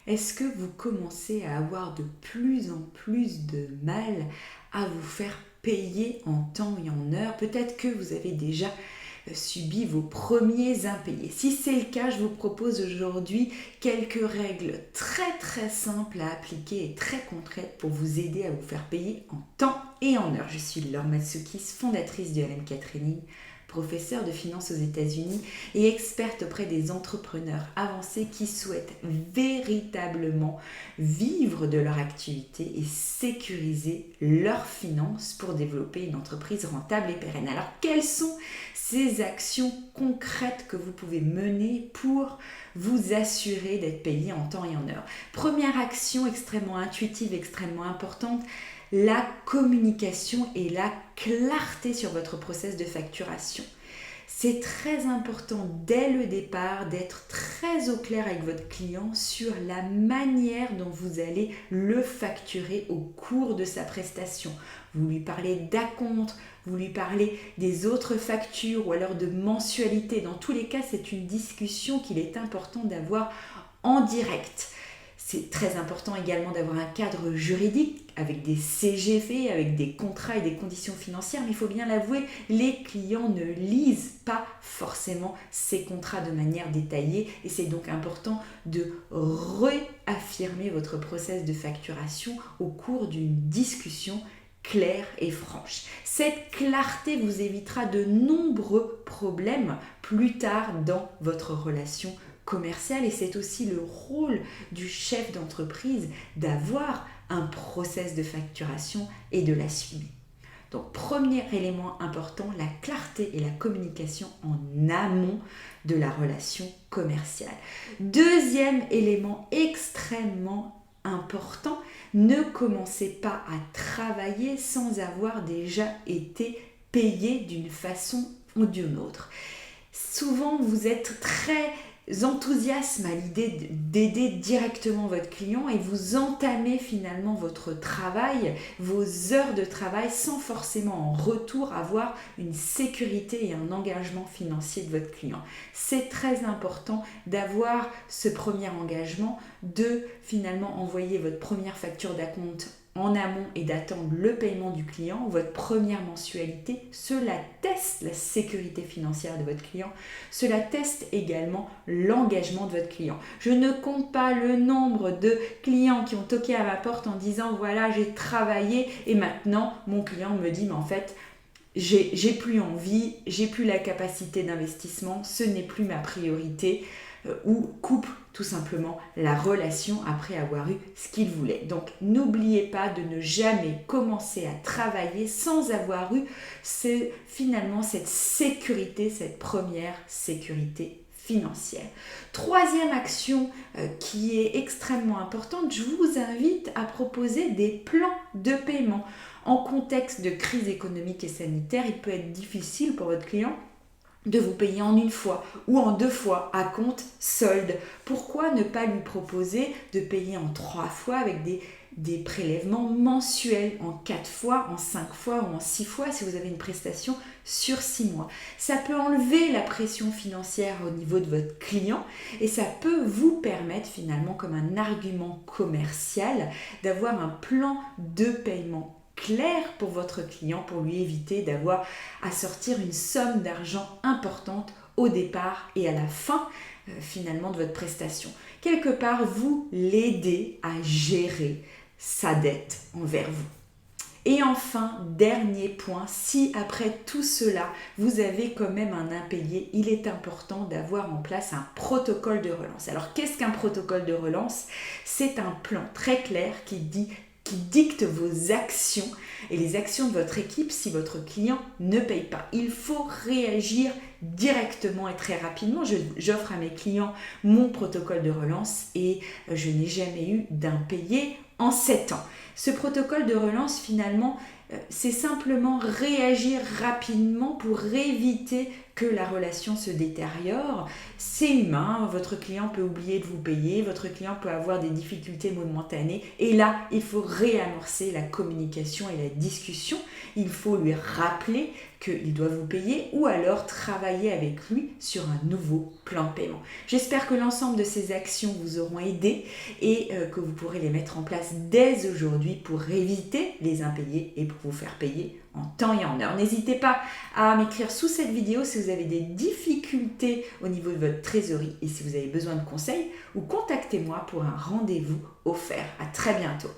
Est-ce que vous commencez à avoir de plus en plus de mal à vous faire payer en temps et en heure? Peut-être que vous avez déjà subi vos premiers impayés. Si c'est le cas, je vous propose aujourd'hui quelques règles très simples à appliquer et très concrètes pour vous aider à vous faire payer en temps et en heure. Je suis Laure Matsoukas, fondatrice du LMK Training, professeure de finance aux États-Unis et experte auprès des entrepreneurs avancés qui souhaitent véritablement vivre de leur activité et sécuriser leurs finances pour développer une entreprise rentable et pérenne. Alors, quelles sont ces actions concrètes que vous pouvez mener pour vous assurer d'être payé en temps et en heure? Première action extrêmement intuitive, extrêmement importante, la communication et la clarté sur votre process de facturation. C'est très important dès le départ d'être très au clair avec votre client sur la manière dont vous allez le facturer au cours de sa prestation. Vous lui parlez d'acompte, vous lui parlez des autres factures ou alors de mensualité. Dans tous les cas, c'est une discussion qu'il est important d'avoir en direct. C'est très important également d'avoir un cadre juridique avec des CGV, avec des contrats et des conditions financières, mais il faut bien l'avouer, les clients ne lisent pas forcément ces contrats de manière détaillée et c'est donc important de réaffirmer votre process de facturation au cours d'une discussion claire et franche. Cette clarté vous évitera de nombreux problèmes plus tard dans votre relation commercial et c'est aussi le rôle du chef d'entreprise d'avoir un process de facturation et de l'assumer. Donc premier élément important, la clarté et la communication en amont de la relation commerciale. Deuxième élément extrêmement important, ne commencez pas à travailler sans avoir déjà été payé d'une façon ou d'une autre. Souvent vous êtes très enthousiasme à l'idée d'aider directement votre client et vous entamez finalement votre travail, vos heures de travail sans forcément en retour avoir une sécurité et un engagement financier de votre client. C'est très important d'avoir ce premier engagement, de finalement envoyer votre première facture d'acompte en amont et d'attendre le paiement du client, votre première mensualité. Cela teste la sécurité financière de votre client. Cela teste également l'engagement de votre client. Je ne compte pas le nombre de clients qui ont toqué à ma porte en disant voilà, j'ai travaillé et maintenant mon client me dit mais en fait j'ai plus envie, j'ai plus la capacité d'investissement, ce n'est plus ma priorité ou coupe tout simplement la relation après avoir eu ce qu'il voulait. Donc n'oubliez pas de ne jamais commencer à travailler sans avoir eu finalement cette sécurité, cette première sécurité financière. Troisième action qui est extrêmement importante, je vous invite à proposer des plans de paiement. En contexte de crise économique et sanitaire, il peut être difficile pour votre client de vous payer en une fois ou en 2 fois à compte solde. Pourquoi ne pas lui proposer de payer en 3 fois avec des prélèvements mensuels, en 4 fois, en 5 fois ou en 6 fois si vous avez une prestation sur 6 mois. Ça peut enlever la pression financière au niveau de votre client et ça peut vous permettre finalement comme un argument commercial d'avoir un plan de paiement clair pour votre client pour lui éviter d'avoir à sortir une somme d'argent importante au départ et à la fin finalement de votre prestation. Quelque part, vous l'aidez à gérer sa dette envers vous. Et enfin, dernier point, si après tout cela, vous avez quand même un impayé, il est important d'avoir en place un protocole de relance. Alors, qu'est-ce qu'un protocole de relance? C'est un plan très clair qui dicte vos actions et les actions de votre équipe si votre client ne paye pas. Il faut réagir directement et très rapidement. J'offre à mes clients mon protocole de relance et je n'ai jamais eu d'impayé en 7 ans. Ce protocole de relance, finalement, c'est simplement réagir rapidement pour éviter que la relation se détériore. C'est humain, votre client peut oublier de vous payer, votre client peut avoir des difficultés momentanées et là, il faut réamorcer la communication et la discussion. Il faut lui rappeler qu'il doit vous payer ou alors travailler avec lui sur un nouveau plan de paiement. J'espère que l'ensemble de ces actions vous auront aidé et que vous pourrez les mettre en place dès aujourd'hui pour éviter les impayés et pour vous faire payer en temps et en heure. N'hésitez pas à m'écrire sous cette vidéo si vous avez des difficultés au niveau de votre trésorerie et si vous avez besoin de conseils ou contactez-moi pour un rendez-vous offert. À très bientôt.